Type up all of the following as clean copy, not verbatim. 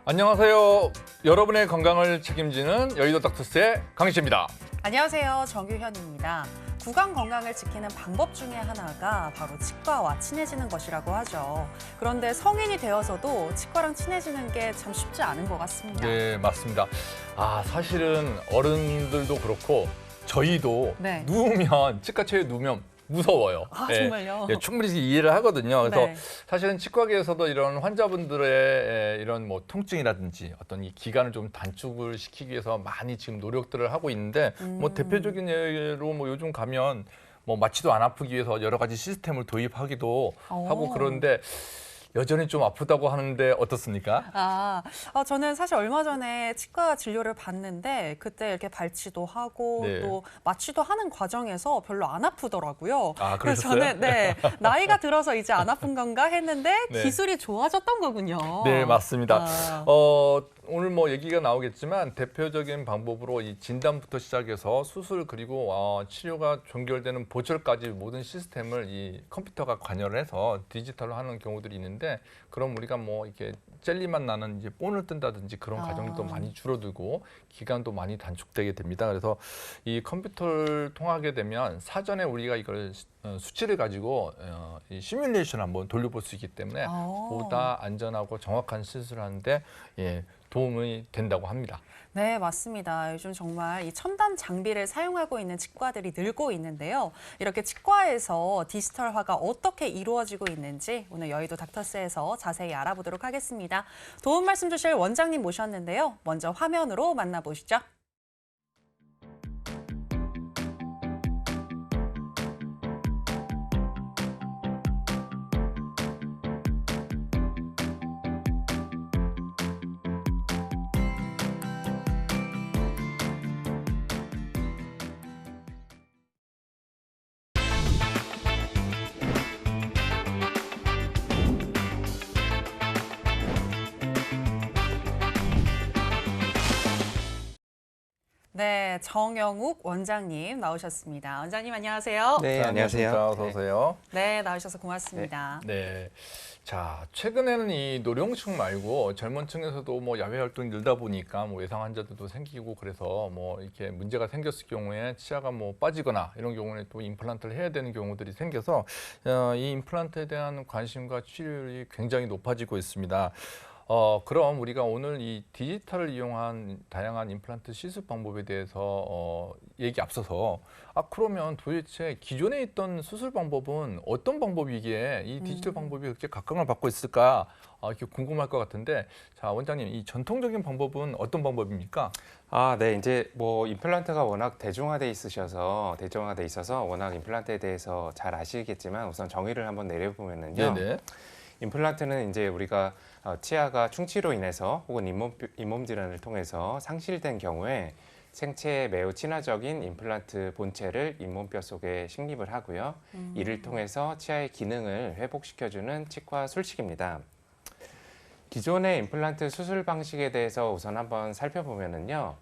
안녕하세요. 여러분의 건강을 책임지는 여의도 닥터스의 강희씨입니다. 안녕하세요. 정유현입니다. 구강 건강을 지키는 방법 중에 하나가 바로 치과와 친해지는 것이라고 하죠. 그런데 성인이 되어서도 치과랑 친해지는 게 참 쉽지 않은 것 같습니다. 네, 맞습니다. 사실은 어른들도 그렇고 저희도 네. 누우면 치과처에 누우면 무서워요. 정말요? 충분히 이해를 하거든요. 그래서 네. 사실은 치과계에서도 이런 환자분들의 이런 뭐 통증이라든지 어떤 이 기간을 좀 단축을 시키기 위해서 많이 지금 노력들을 하고 있는데 뭐 대표적인 예로 뭐 요즘 가면 뭐 마취도 안 아프기 위해서 여러 가지 시스템을 도입하기도 하고 그러는데 여전히 좀 아프다고 하는데 어떻습니까? 저는 사실 얼마 전에 치과 진료를 받는데 그때 이렇게 발치도 하고 네. 또 마취도 하는 과정에서 별로 안 아프더라고요. 그래서 그러셨어요? 저는 나이가 들어서 이제 안 아픈 건가 했는데 네. 기술이 좋아졌던 거군요. 네, 맞습니다. 아. 오늘 뭐 얘기가 나오겠지만 대표적인 방법으로 이 진단부터 시작해서 수술 그리고 치료가 종결되는 보철까지 모든 시스템을 이 컴퓨터가 관여를 해서 디지털로 하는 경우들이 있는데 그럼 우리가 뭐 이렇게 젤리만 나는 이제 본을 뜬다든지 그런 과정도 많이 줄어들고 기간도 많이 단축되게 됩니다. 그래서 이 컴퓨터를 통하게 되면 사전에 우리가 이걸 수치를 가지고 이 시뮬레이션 한번 돌려볼 수 있기 때문에 보다 안전하고 정확한 시술을 하는데 도움이 된다고 합니다. 네, 맞습니다. 요즘 정말 이 첨단 장비를 사용하고 있는 치과들이 늘고 있는데요. 이렇게 치과에서 디지털화가 어떻게 이루어지고 있는지 오늘 여의도 닥터스에서 자세히 알아보도록 하겠습니다. 도움 말씀 주실 원장님 모셨는데요. 먼저 화면으로 만나보시죠. 네, 정영욱 원장님 나오셨습니다. 원장님 안녕하세요. 네, 안녕하세요. 어서 오세요. 네, 나오셔서 고맙습니다. 네. 자, 최근에는 이 노령층 말고 젊은 층에서도 뭐 야외 활동이 늘다 보니까 뭐 외상 환자들도 생기고 그래서 뭐 이렇게 문제가 생겼을 경우에 치아가 뭐 빠지거나 이런 경우에 또 임플란트를 해야 되는 경우들이 생겨서 이 임플란트에 대한 관심과 치료율이 굉장히 높아지고 있습니다. 그럼 우리가 오늘 이 디지털을 이용한 다양한 임플란트 시술 방법에 대해서 얘기 앞서서 그러면 도대체 기존에 있던 수술 방법은 어떤 방법이기에 이 디지털 방법이 그렇게 각광을 받고 있을까 이렇게 궁금할 것 같은데 자 원장님 이 전통적인 방법은 어떤 방법입니까? 네, 이제 뭐 임플란트가 워낙 대중화돼 있어서 워낙 임플란트에 대해서 잘 아시겠지만 우선 정의를 한번 내려보면은요. 네네. 임플란트는 이제 우리가 치아가 충치로 인해서 혹은 잇몸 질환을 통해서 상실된 경우에 생체에 매우 친화적인 임플란트 본체를 잇몸뼈 속에 식립을 하고요. 이를 통해서 치아의 기능을 회복시켜주는 치과 술식입니다. 기존의 임플란트 수술 방식에 대해서 우선 한번 살펴보면은요.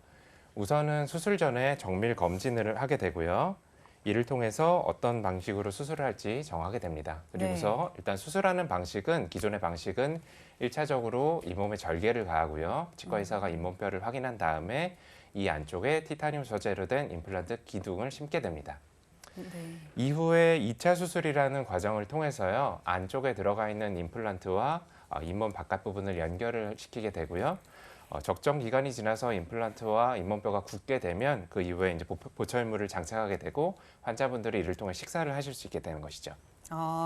우선은 수술 전에 정밀 검진을 하게 되고요. 이를 통해서 어떤 방식으로 수술을 할지 정하게 됩니다. 그리고서 일단 수술하는 방식은 기존의 방식은 1차적으로 잇몸에 절개를 가하고요. 치과 의사가 잇몸뼈를 확인한 다음에 이 안쪽에 티타늄 소재로 된 임플란트 기둥을 심게 됩니다. 네. 이후에 2차 수술이라는 과정을 통해서요. 안쪽에 들어가 있는 임플란트와 잇몸 바깥 부분을 연결을 시키게 되고요. 적정 기간이 지나서 임플란트와 잇몸뼈가 굳게 되면 그 이후에 이제 보철물을 장착하게 되고 환자분들이 이를 통해 식사를 하실 수 있게 되는 것이죠.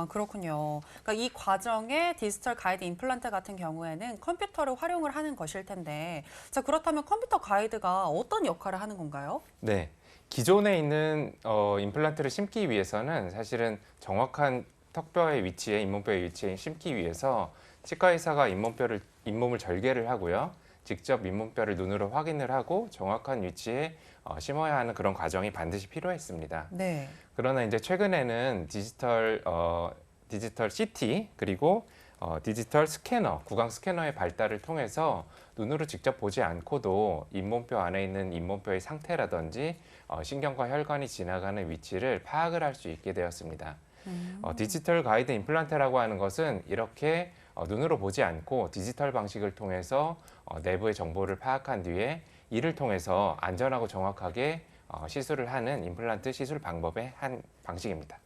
그렇군요. 그러니까 이 과정에 디지털 가이드 임플란트 같은 경우에는 컴퓨터를 활용을 하는 것일 텐데, 자, 그렇다면 컴퓨터 가이드가 어떤 역할을 하는 건가요? 네, 기존에 있는 임플란트를 심기 위해서는 사실은 정확한 턱뼈의 위치에 잇몸뼈의 위치에 심기 위해서 치과 의사가 잇몸을 절개를 하고요. 직접 잇몸뼈를 눈으로 확인을 하고 정확한 위치에 심어야 하는 그런 과정이 반드시 필요했습니다. 네. 그러나 이제 최근에는 디지털 CT 그리고 디지털 스캐너, 구강 스캐너의 발달을 통해서 눈으로 직접 보지 않고도 잇몸뼈 안에 있는 잇몸뼈의 상태라든지 신경과 혈관이 지나가는 위치를 파악을 할 수 있게 되었습니다. 디지털 가이드 임플란트라고 하는 것은 이렇게 눈으로 보지 않고 디지털 방식을 통해서 내부의 정보를 파악한 뒤에 이를 통해서 안전하고 정확하게 시술을 하는 임플란트 시술 방법의 한 방식입니다.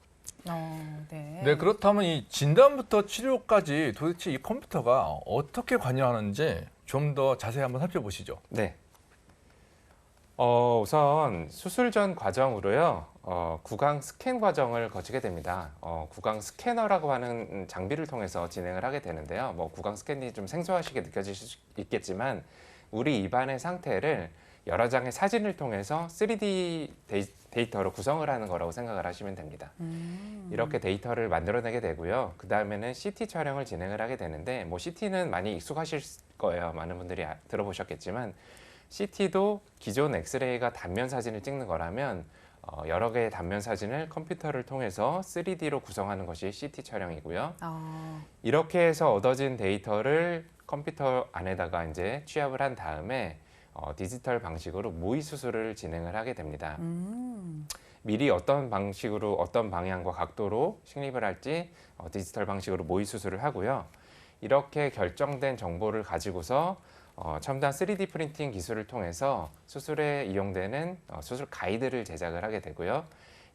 네. 네, 그렇다면 이 진단부터 치료까지 도대체 이 컴퓨터가 어떻게 관여하는지 좀 더 자세히 한번 살펴보시죠. 네. 우선 수술 전 과정으로요, 구강 스캔 과정을 거치게 됩니다. 구강 스캐너라고 하는 장비를 통해서 진행을 하게 되는데요. 뭐 구강 스캔이 좀 생소하시게 느껴질 수 있겠지만 우리 입안의 상태를 여러 장의 사진을 통해서 3D 데이터로 구성을 하는 거라고 생각을 하시면 됩니다. 이렇게 데이터를 만들어내게 되고요. 그 다음에는 CT 촬영을 진행을 하게 되는데 뭐 CT는 많이 익숙하실 거예요. 많은 분들이 들어보셨겠지만 CT도 기존 엑스레이가 단면 사진을 찍는 거라면 여러 개의 단면 사진을 컴퓨터를 통해서 3D로 구성하는 것이 CT 촬영이고요. 이렇게 해서 얻어진 데이터를 컴퓨터 안에다가 이제 취합을 한 다음에 디지털 방식으로 모의 수술을 진행을 하게 됩니다. 미리 어떤 방식으로 어떤 방향과 각도로 식립을 할지 디지털 방식으로 모의 수술을 하고요. 이렇게 결정된 정보를 가지고서 첨단 3D 프린팅 기술을 통해서 수술에 이용되는 수술 가이드를 제작을 하게 되고요.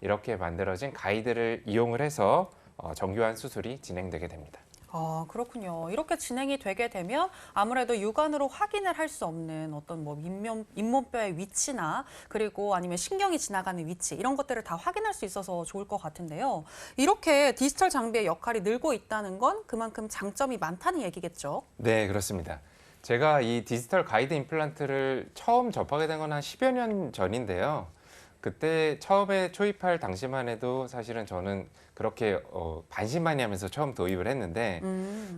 이렇게 만들어진 가이드를 이용을 해서 정교한 수술이 진행되게 됩니다. 그렇군요. 이렇게 진행이 되게 되면 아무래도 육안으로 확인을 할 수 없는 어떤 뭐 잇몸뼈의 위치나 그리고 아니면 신경이 지나가는 위치 이런 것들을 다 확인할 수 있어서 좋을 것 같은데요. 이렇게 디지털 장비의 역할이 늘고 있다는 건 그만큼 장점이 많다는 얘기겠죠? 네, 그렇습니다. 제가 이 디지털 가이드 임플란트를 처음 접하게 된 건 한 10여 년 전인데요. 그때 처음에 초입할 당시만 해도 사실은 저는 그렇게 반신반의하면서 처음 도입을 했는데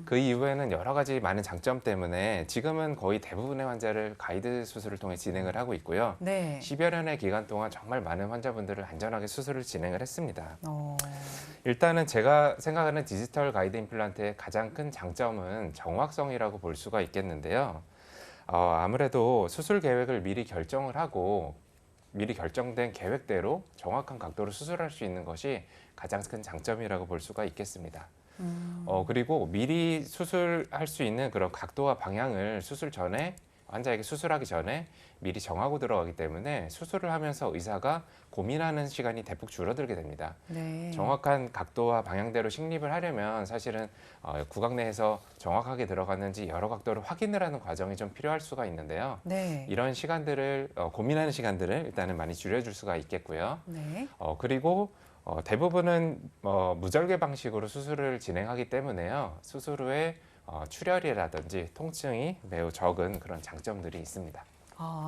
그 이후에는 여러 가지 많은 장점 때문에 지금은 거의 대부분의 환자를 가이드 수술을 통해 진행을 하고 있고요. 네. 10여 년의 기간 동안 정말 많은 환자분들을 안전하게 수술을 진행을 했습니다. 어, 일단은 제가 생각하는 디지털 가이드 임플란트의 가장 큰 장점은 정확성이라고 볼 수가 있겠는데요. 아무래도 수술 계획을 미리 결정을 하고 미리 결정된 계획대로 정확한 각도로 수술할 수 있는 것이 가장 큰 장점이라고 볼 수가 있겠습니다. 그리고 미리 수술할 수 있는 그런 각도와 방향을 수술 전에 환자에게 수술하기 전에 미리 정하고 들어가기 때문에 수술을 하면서 의사가 고민하는 시간이 대폭 줄어들게 됩니다. 네. 정확한 각도와 방향대로 식립을 하려면 사실은 구강 내에서 정확하게 들어갔는지 여러 각도로 확인을 하는 과정이 좀 필요할 수가 있는데요. 네. 이런 시간들을 고민하는 시간들을 일단은 많이 줄여줄 수가 있겠고요. 네. 그리고 대부분은 무절개 방식으로 수술을 진행하기 때문에요. 수술 후에 출혈이라든지 통증이 매우 적은 그런 장점들이 있습니다.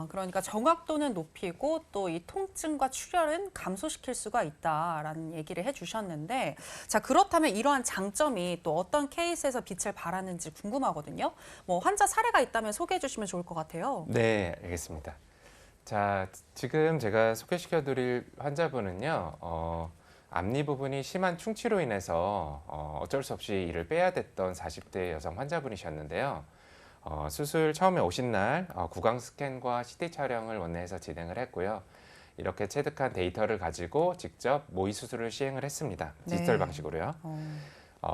그러니까 정확도는 높이고 또 이 통증과 출혈은 감소시킬 수가 있다라는 얘기를 해주셨는데, 자, 그렇다면 이러한 장점이 또 어떤 케이스에서 빛을 발하는지 궁금하거든요. 뭐 환자 사례가 있다면 소개해 주시면 좋을 것 같아요. 네, 알겠습니다. 자, 지금 제가 소개시켜드릴 환자분은요, 앞니 부분이 심한 충치로 인해서 어쩔 수 없이 이를 빼야 됐던 40대 여성 환자분이셨는데요. 수술 처음에 오신 날 구강 스캔과 CT 촬영을 원내에서 진행을 했고요. 이렇게 체득한 데이터를 가지고 직접 모의 수술을 시행을 했습니다. 디지털 네. 방식으로요.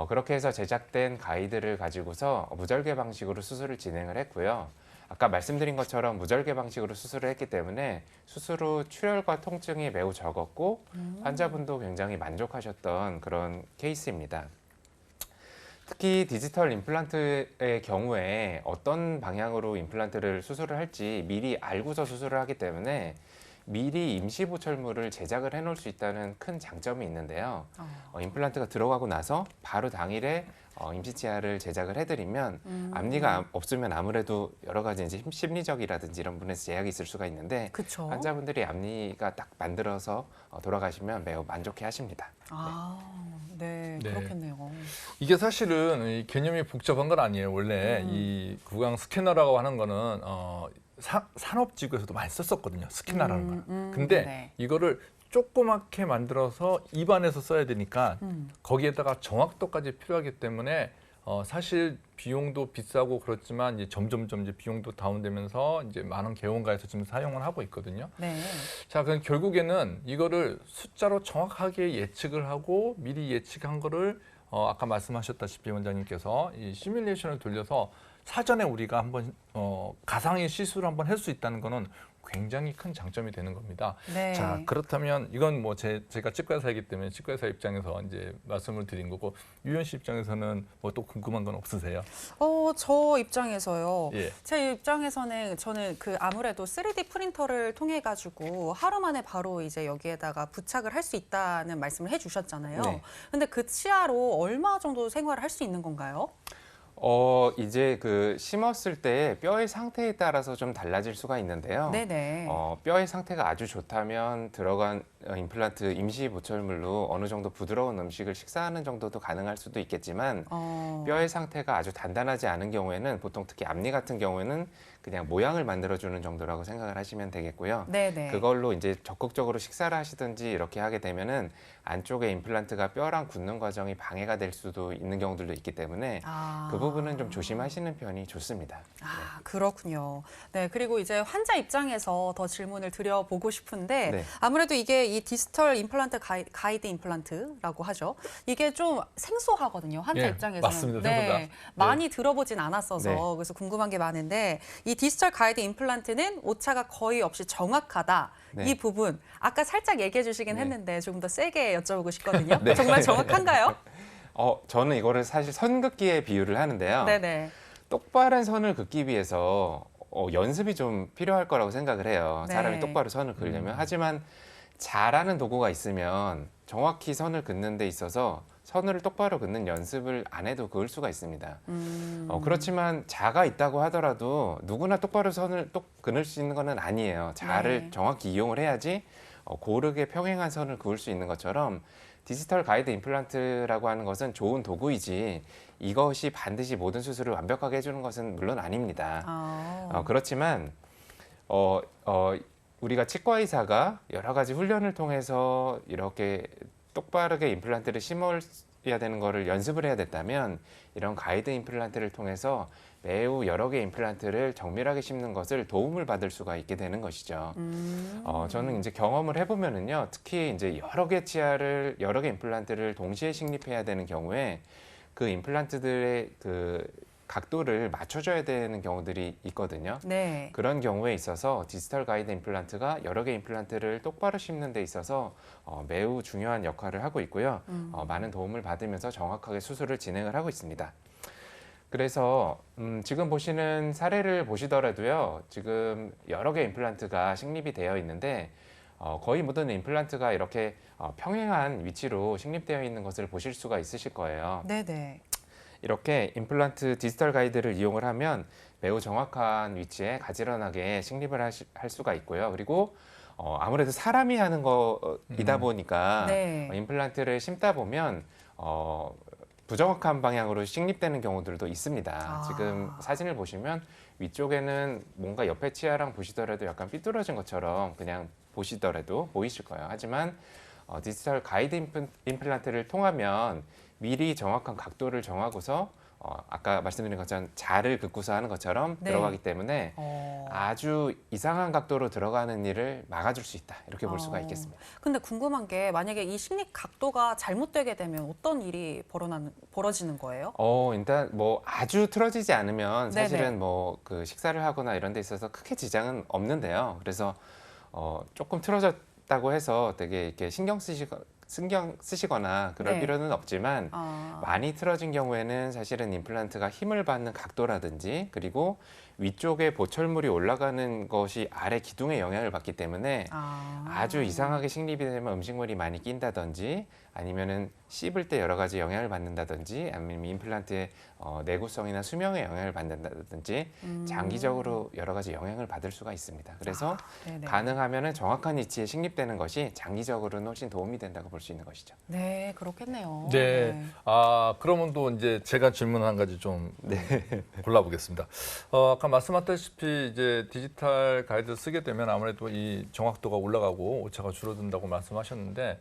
그렇게 해서 제작된 가이드를 가지고서 무절개 방식으로 수술을 진행을 했고요. 아까 말씀드린 것처럼 무절개 방식으로 수술을 했기 때문에 수술 후 출혈과 통증이 매우 적었고 환자분도 굉장히 만족하셨던 그런 케이스입니다. 특히 디지털 임플란트의 경우에 어떤 방향으로 임플란트를 수술을 할지 미리 알고서 수술을 하기 때문에 미리 임시보철물을 제작을 해놓을 수 있다는 큰 장점이 있는데요. 임플란트가 들어가고 나서 바로 당일에 임시치아를 제작을 해드리면 앞니가 없으면 아무래도 여러 가지 이제 심리적이라든지 이런 부분에서 제약이 있을 수가 있는데 그쵸. 환자분들이 앞니가 딱 만들어서 돌아가시면 매우 만족해 하십니다. 네, 네. 그렇겠네요. 이게 사실은 이 개념이 복잡한 건 아니에요. 원래 이 구강 스캐너라고 하는 거는 산업지구에서도 많이 썼었거든요. 스캐너라는 걸. 근데 네. 이거를 조그맣게 만들어서 입안에서 써야 되니까 거기에다가 정확도까지 필요하기 때문에 사실 비용도 비싸고 그렇지만 이제 점점 이제 비용도 다운되면서 이제 많은 개원가에서 지금 사용을 하고 있거든요. 네. 자, 그럼 결국에는 이거를 숫자로 정확하게 예측을 하고 미리 예측한 거를 아까 말씀하셨다시피 원장님께서 이 시뮬레이션을 돌려서 사전에 우리가 한번 가상의 시술을 한번 할 수 있다는 거는 굉장히 큰 장점이 되는 겁니다. 네. 자, 그렇다면 이건 뭐 제가 치과의사이기 때문에 치과의사 입장에서 이제 말씀을 드린 거고, 유현 씨 입장에서는 뭐 또 궁금한 건 없으세요? 저 입장에서요. 예. 제 입장에서는 저는 아무래도 3D 프린터를 통해 가지고 하루 만에 바로 이제 여기에다가 부착을 할 수 있다는 말씀을 해주셨잖아요. 네. 근데 그 치아로 얼마 정도 생활을 할 수 있는 건가요? 이제 심었을 때 뼈의 상태에 따라서 좀 달라질 수가 있는데요. 네네. 뼈의 상태가 아주 좋다면 들어간 임플란트 임시 보철물로 어느 정도 부드러운 음식을 식사하는 정도도 가능할 수도 있겠지만 뼈의 상태가 아주 단단하지 않은 경우에는 보통 특히 앞니 같은 경우에는 그냥 모양을 만들어주는 정도라고 생각을 하시면 되겠고요. 네네. 그걸로 이제 적극적으로 식사를 하시든지 이렇게 하게 되면은 안쪽에 임플란트가 뼈랑 굳는 과정이 방해가 될 수도 있는 경우들도 있기 때문에 그 부분은 좀 조심하시는 편이 좋습니다. 그렇군요. 네, 그리고 이제 환자 입장에서 더 질문을 드려보고 싶은데 네. 아무래도 이게 이 디지털 임플란트 가이드 임플란트라고 하죠. 이게 좀 생소하거든요. 환자 예, 입장에서는. 맞습니다. 생소하다. 네, 많이 들어보진 않았어서 네. 그래서 궁금한 게 많은데 이 디지털 가이드 임플란트는 오차가 거의 없이 정확하다. 네. 이 부분 아까 살짝 얘기해 주시긴 네. 했는데 조금 더 세게 여쭤보고 싶거든요. 네. 정말 정확한가요? 저는 이거를 사실 선긋기에 비유를 하는데요. 네네. 똑바른 선을 긋기 위해서 연습이 좀 필요할 거라고 생각을 해요. 네. 사람이 똑바로 선을 그으려면. 하지만 잘하는 도구가 있으면 정확히 선을 긋는 데 있어서 선을 똑바로 긋는 연습을 안 해도 그을 수가 있습니다. 그렇지만 자가 있다고 하더라도 누구나 똑바로 선을 그을 수 있는 건 아니에요. 자를 네. 정확히 이용을 해야지 고르게 평행한 선을 그을 수 있는 것처럼 디지털 가이드 임플란트라고 하는 것은 좋은 도구이지 이것이 반드시 모든 수술을 완벽하게 해주는 것은 물론 아닙니다. 그렇지만 우리가 치과 의사가 여러 가지 훈련을 통해서 이렇게 똑바르게 임플란트를 심어야 되는 거를 연습을 해야 됐다면 이런 가이드 임플란트를 통해서 매우 여러 개의 임플란트를 정밀하게 심는 것을 도움을 받을 수가 있게 되는 것이죠. 저는 이제 경험을 해보면은요, 특히 이제 여러 개 치아를 여러 개 임플란트를 동시에 식립해야 되는 경우에 그 임플란트들의 각도를 맞춰줘야 되는 경우들이 있거든요. 네. 그런 경우에 있어서 디지털 가이드 임플란트가 여러 개 임플란트를 똑바로 심는 데 있어서 매우 중요한 역할을 하고 있고요. 많은 도움을 받으면서 정확하게 수술을 진행을 하고 있습니다. 그래서 지금 보시는 사례를 보시더라도요. 지금 여러 개 임플란트가 식립이 되어 있는데 거의 모든 임플란트가 이렇게 평행한 위치로 식립되어 있는 것을 보실 수가 있으실 거예요. 네네. 이렇게 임플란트 디지털 가이드를 이용을 하면 매우 정확한 위치에 가지런하게 식립을 할 수가 있고요. 그리고 아무래도 사람이 하는 거이다 보니까 네. 임플란트를 심다 보면 부정확한 방향으로 식립되는 경우들도 있습니다. 지금 사진을 보시면 위쪽에는 뭔가 옆에 치아랑 보시더라도 약간 삐뚤어진 것처럼 그냥 보시더라도 보이실 거예요. 하지만 디지털 가이드 임플란트를 통하면 미리 정확한 각도를 정하고서 아까 말씀드린 것처럼 자를 긋고서 하는 것처럼 네. 들어가기 때문에 아주 이상한 각도로 들어가는 일을 막아줄 수 있다. 이렇게 볼 수가 있겠습니다. 근데 궁금한 게 만약에 이 식립 각도가 잘못되게 되면 어떤 일이 벌어지는 거예요? 일단 뭐 아주 틀어지지 않으면 네네. 사실은 뭐 식사를 하거나 이런 데 있어서 크게 지장은 없는데요. 그래서 조금 틀어졌다고 해서 되게 이렇게 신경 쓰시거나 그럴 네. 필요는 없지만 많이 틀어진 경우에는 사실은 임플란트가 힘을 받는 각도라든지 그리고 위쪽에 보철물이 올라가는 것이 아래 기둥에 영향을 받기 때문에 아주 이상하게 식립이 되면 음식물이 많이 낀다든지 아니면은 씹을 때 여러 가지 영향을 받는다든지 아니면 임플란트의 내구성이나 수명에 영향을 받는다든지 장기적으로 여러 가지 영향을 받을 수가 있습니다. 그래서 네네. 가능하면은 정확한 위치에 식립되는 것이 장기적으로는 훨씬 도움이 된다고 볼 수 있는 것이죠. 네, 그렇겠네요. 네. 그러면 또 이제 제가 질문 한 가지 좀 골라보겠습니다. 아까 말씀하셨다시피 이제 디지털 가이드 쓰게 되면 아무래도 이 정확도가 올라가고 오차가 줄어든다고 말씀하셨는데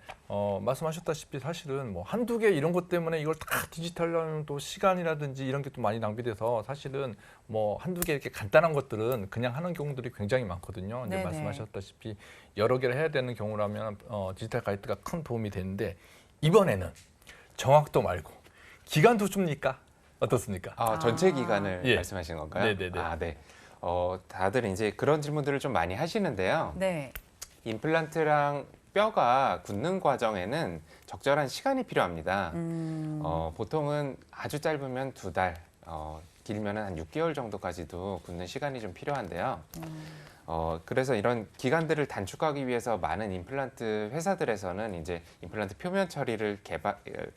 말씀하셨다시피 사실은 뭐 한두 개 이런 것 때문에 이걸 다 디지털로 또 시간이라든지 이런 게 또 많이 낭비돼서 사실은 뭐 한두 개 이렇게 간단한 것들은 그냥 하는 경우들이 굉장히 많거든요. 이제 네네. 말씀하셨다시피 여러 개를 해야 되는 경우라면 디지털 가이드가 큰 도움이 되는데 이번에는 정확도 말고 기간도 줍니까? 어떻습니까? 전체 기간을 예. 말씀하시는 건가요? 네네네. 네. 다들 이제 그런 질문들을 좀 많이 하시는데요. 네. 임플란트랑 뼈가 굳는 과정에는 적절한 시간이 필요합니다. 보통은 아주 짧으면 2달, 길면 한 6개월 정도까지도 굳는 시간이 좀 필요한데요. 그래서 이런 기간들을 단축하기 위해서 많은 임플란트 회사들에서는 이제 임플란트 표면 처리를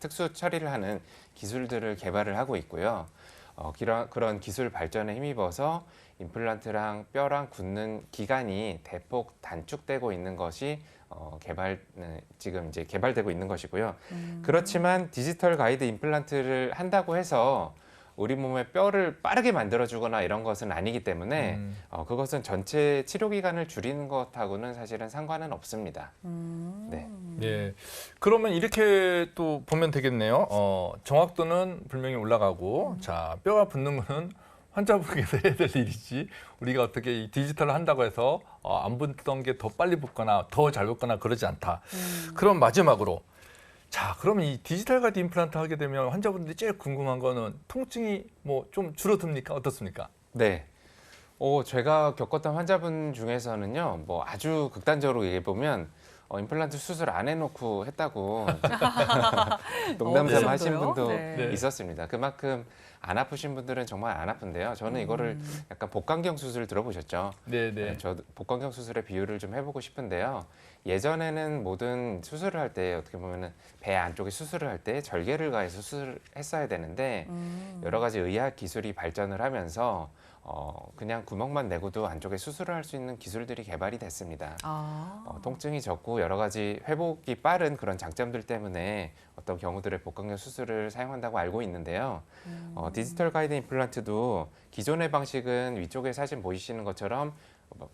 특수 처리를 하는 기술들을 개발을 하고 있고요. 그런 기술 발전에 힘입어서 임플란트랑 뼈랑 굳는 기간이 대폭 단축되고 있는 것이 지금 이제 개발되고 있는 것이고요. 그렇지만 디지털 가이드 임플란트를 한다고 해서 우리 몸의 뼈를 빠르게 만들어주거나 이런 것은 아니기 때문에 그것은 전체 치료 기간을 줄이는 것하고는 사실은 상관은 없습니다. 네. 네. 그러면 이렇게 또 보면 되겠네요. 정확도는 분명히 올라가고, 자, 뼈가 붙는 거는 환자분께서 해야 될 일이지, 우리가 어떻게 이 디지털을 한다고 해서 안 붙던 게 더 빨리 붙거나 더 잘 붙거나 그러지 않다. 그럼 마지막으로, 자, 그러면 이 디지털 가이드 임플란트 하게 되면 환자분들이 제일 궁금한 거는 통증이 뭐 좀 줄어듭니까? 어떻습니까? 네. 제가 겪었던 환자분 중에서는요, 뭐 아주 극단적으로 얘기해 보면 임플란트 수술 안 해놓고 했다고 농담삼아 그 하신 정도요? 분도 네. 있었습니다. 그만큼 안 아프신 분들은 정말 안 아픈데요. 저는 이거를 약간 복강경 수술 들어보셨죠? 네네. 저 복강경 수술의 비유를 좀 해보고 싶은데요. 예전에는 모든 수술을 할 때 어떻게 보면은 배 안쪽에 수술을 할 때 절개를 가해서 수술을 했어야 되는데 여러 가지 의학 기술이 발전을 하면서 그냥 구멍만 내고도 안쪽에 수술을 할 수 있는 기술들이 개발이 됐습니다. 통증이 적고 여러 가지 회복이 빠른 그런 장점들 때문에 어떤 경우들의 복강경 수술을 사용한다고 알고 있는데요. 디지털 가이드 임플란트도 기존의 방식은 위쪽에 사진 보이시는 것처럼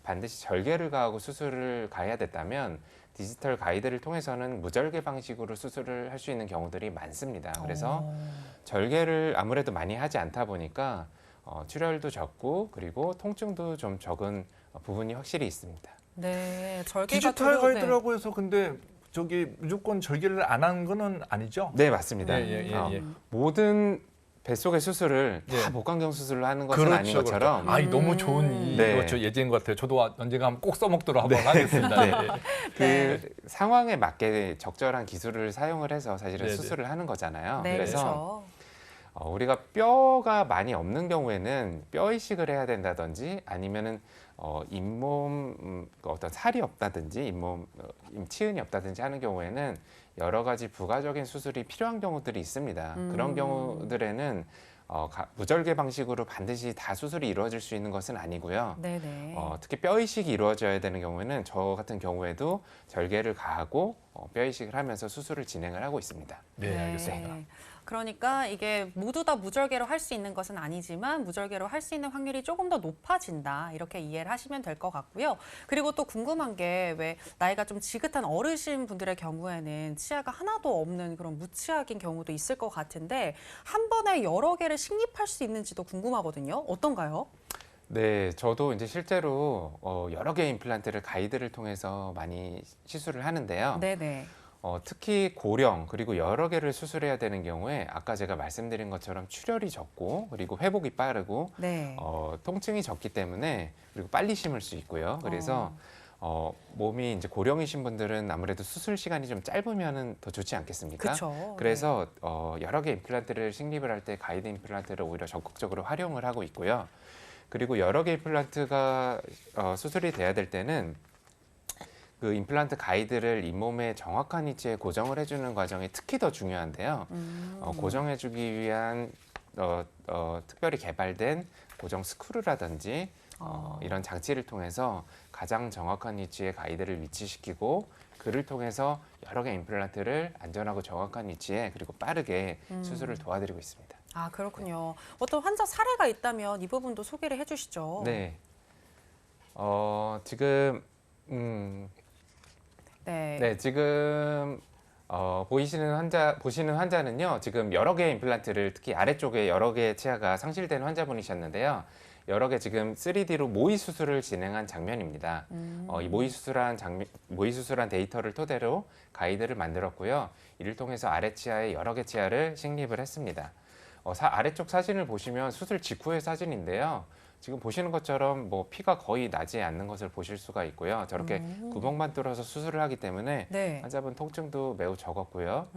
반드시 절개를 가하고 수술을 가해야 됐다면 디지털 가이드를 통해서는 무절개 방식으로 수술을 할 수 있는 경우들이 많습니다. 그래서 절개를 아무래도 많이 하지 않다 보니까 출혈도 적고 그리고 통증도 좀 적은 부분이 확실히 있습니다. 네, 절개가 디지털 가이드라고 해서 근데 저기 무조건 절개를 안 한 거는 아니죠? 네, 맞습니다. 예. 모든 뱃속의 수술을 다 예. 복강경 수술로 하는 것은 아닌 것처럼 아이, 너무 좋은 네. 예제인 것 같아요. 저도 언젠가 한번 꼭 써먹도록 한번 하겠습니다. 네. 그 상황에 맞게 적절한 기술을 사용을 해서 사실은 네네. 수술을 하는 거잖아요. 네, 그래서 그렇죠. 우리가 뼈가 많이 없는 경우에는 뼈 이식을 해야 된다든지 아니면은 잇몸 어떤 살이 없다든지 잇몸 치은이 없다든지 하는 경우에는 여러 가지 부가적인 수술이 필요한 경우들이 있습니다. 그런 경우들에는 무절개 방식으로 반드시 다 수술이 이루어질 수 있는 것은 아니고요. 네네. 특히 뼈 이식이 이루어져야 되는 경우에는 저 같은 경우에도 절개를 가하고 뼈 이식을 하면서 수술을 진행을 하고 있습니다. 네, 알겠습니다. 그러니까 이게 모두 다 무절개로 할 수 있는 것은 아니지만 무절개로 할 수 있는 확률이 조금 더 높아진다. 이렇게 이해를 하시면 될 것 같고요. 그리고 또 궁금한 게 왜 나이가 좀 지긋한 어르신 분들의 경우에는 치아가 하나도 없는 그런 무치아인 경우도 있을 것 같은데 한 번에 여러 개를 식립할 수 있는지도 궁금하거든요. 어떤가요? 네, 저도 이제 실제로 여러 개의 임플란트를 가이드를 통해서 많이 시술을 하는데요. 네네. 특히 고령 그리고 여러 개를 수술해야 되는 경우에 아까 제가 말씀드린 것처럼 출혈이 적고 그리고 회복이 빠르고 네. 통증이 적기 때문에 그리고 빨리 심을 수 있고요. 그래서 몸이 이제 고령이신 분들은 아무래도 수술 시간이 좀 짧으면은 더 좋지 않겠습니까? 그렇죠. 그래서 여러 개 임플란트를 식립을 할 때 가이드 임플란트를 오히려 적극적으로 활용을 하고 있고요. 그리고 여러 개 임플란트가 수술이 돼야 될 때는 그 임플란트 가이드를 잇몸의 정확한 위치에 고정을 해주는 과정이 특히 더 중요한데요. 고정해주기 위한 특별히 개발된 고정 스크루라든지 이런 장치를 통해서 가장 정확한 위치에 가이드를 위치시키고 그를 통해서 여러 개 임플란트를 안전하고 정확한 위치에 그리고 빠르게 수술을 도와드리고 있습니다. 아, 그렇군요. 어떤 환자 사례가 있다면 이 부분도 소개를 해주시죠. 네. 지금 네. 지금 보시는 환자는요. 지금 여러 개의 임플란트를 특히 아래쪽에 여러 개의 치아가 상실된 환자분이셨는데요. 여러 개 지금 3D로 모의 수술을 진행한 장면입니다. 이 모의 수술한 데이터를 토대로 가이드를 만들었고요. 이를 통해서 아래 치아에 여러 개 치아를 식립을 했습니다. 아래쪽 사진을 보시면 수술 직후의 사진인데요. 지금 보시는 것처럼 뭐 피가 거의 나지 않는 것을 보실 수가 있고요. 저렇게 구멍만 뚫어서 수술을 하기 때문에 네. 환자분 통증도 매우 적었고요.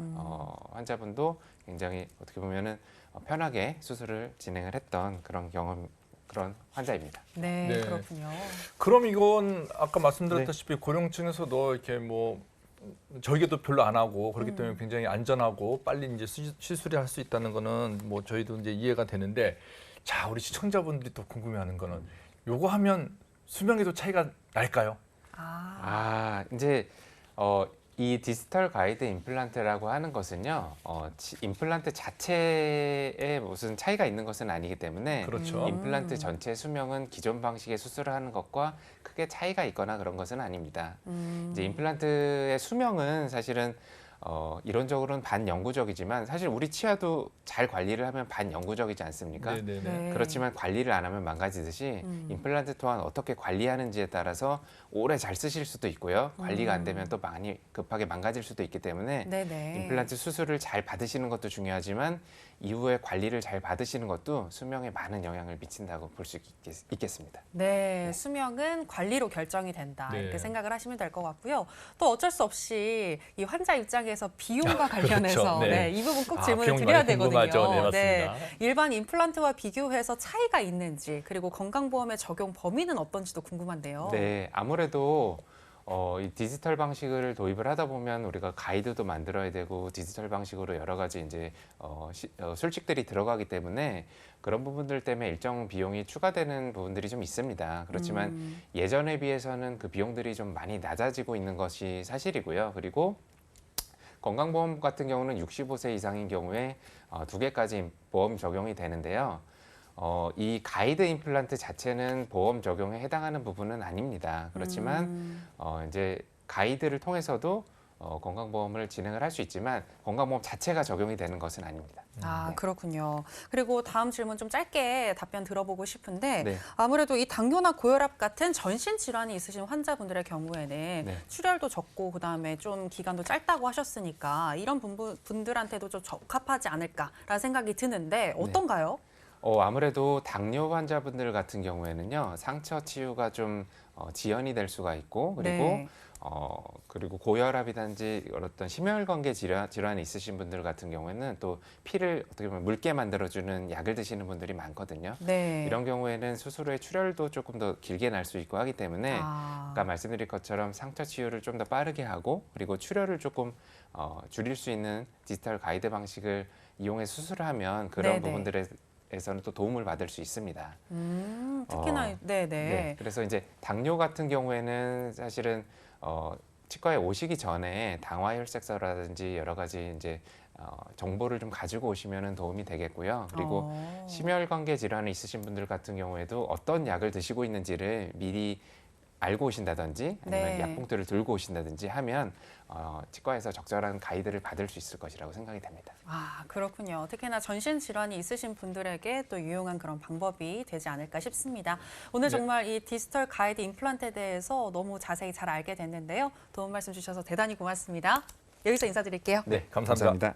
환자분도 굉장히 어떻게 보면은 편하게 수술을 진행을 했던 그런 환자입니다. 네, 네. 그렇군요. 그럼 이건 아까 말씀드렸다시피 고령층에서도 이렇게 뭐 저희도 별로 안 하고 그렇기 때문에 굉장히 안전하고 빨리 이제 시술이 할 수 있다는 거는 뭐 저희도 이제 이해가 되는데, 자, 우리 시청자분들이 또 궁금해하는 거는 요거 하면 수명에도 차이가 날까요? 이제 이 디지털 가이드 임플란트라고 하는 것은요, 임플란트 자체에 무슨 차이가 있는 것은 아니기 때문에 그렇죠. 임플란트 전체 수명은 기존 방식의 수술을 하는 것과 크게 차이가 있거나 그런 것은 아닙니다. 이제 임플란트의 수명은 사실은 이론적으로는 반영구적이지만 사실 우리 치아도 잘 관리를 하면 반영구적이지 않습니까? 네네네. 네. 그렇지만 관리를 안 하면 망가지듯이 임플란트 또한 어떻게 관리하는지에 따라서 오래 잘 쓰실 수도 있고요. 관리가 안 되면 또 많이 급하게 망가질 수도 있기 때문에 네네. 임플란트 수술을 잘 받으시는 것도 중요하지만 이후에 관리를 잘 받으시는 것도 수명에 많은 영향을 미친다고 볼 수 있겠습니다. 네, 수명은 관리로 결정이 된다. 네. 이렇게 생각을 하시면 될 것 같고요. 또 어쩔 수 없이 이 환자 입장에서 비용과 관련해서 그렇죠. 네. 이 부분 꼭 질문을 비용 드려야 많이 되거든요. 궁금하죠. 네, 맞습니다. 일반 임플란트와 비교해서 차이가 있는지, 그리고 건강보험의 적용 범위는 어떤지도 궁금한데요. 네, 아무래도 이 디지털 방식을 도입을 하다 보면 우리가 가이드도 만들어야 되고 디지털 방식으로 여러 가지 이제 술칙들이 들어가기 때문에 그런 부분들 때문에 일정 비용이 추가되는 부분들이 좀 있습니다. 그렇지만 예전에 비해서는 그 비용들이 좀 많이 낮아지고 있는 것이 사실이고요. 그리고 건강보험 같은 경우는 65세 이상인 경우에 2개까지 보험 적용이 되는데요. 이 가이드 임플란트 자체는 보험 적용에 해당하는 부분은 아닙니다. 그렇지만 이제 가이드를 통해서도 건강보험을 진행을 할 수 있지만 건강보험 자체가 적용이 되는 것은 아닙니다. 네. 그렇군요. 그리고 다음 질문 좀 짧게 답변 들어보고 싶은데 네. 아무래도 이 당뇨나 고혈압 같은 전신 질환이 있으신 환자분들의 경우에는 네. 출혈도 적고 그다음에 좀 기간도 짧다고 하셨으니까 이런 분들한테도 좀 적합하지 않을까라는 생각이 드는데 어떤가요? 아무래도 당뇨 환자분들 같은 경우에는요, 상처 치유가 좀 지연이 될 수가 있고, 그리고 네. 그리고 고혈압이든지 어떤 심혈관계 질환이 있으신 분들 같은 경우에는 또 피를 어떻게 보면 묽게 만들어주는 약을 드시는 분들이 많거든요. 네. 이런 경우에는 수술 후에 출혈도 조금 더 길게 날 수 있고 하기 때문에 아까 말씀드린 것처럼 상처 치유를 좀 더 빠르게 하고 그리고 출혈을 조금 줄일 수 있는 디지털 가이드 방식을 이용해 수술을 하면 그런 네네. 부분들에서는 또 도움을 받을 수 있습니다. 특히나 네, 그래서 이제 당뇨 같은 경우에는 사실은 치과에 오시기 전에 당화혈색소라든지 여러 가지 이제 정보를 좀 가지고 오시면 도움이 되겠고요. 그리고 심혈관계 질환이 있으신 분들 같은 경우에도 어떤 약을 드시고 있는지를 미리 알고 오신다든지 아니면 네. 약봉투를 들고 오신다든지 하면 치과에서 적절한 가이드를 받을 수 있을 것이라고 생각이 됩니다. 그렇군요. 특히나 전신 질환이 있으신 분들에게 또 유용한 그런 방법이 되지 않을까 싶습니다. 오늘 네. 정말 이 디지털 가이드 임플란트에 대해서 너무 자세히 잘 알게 됐는데요. 도움 말씀 주셔서 대단히 고맙습니다. 여기서 인사드릴게요. 네, 감사합니다.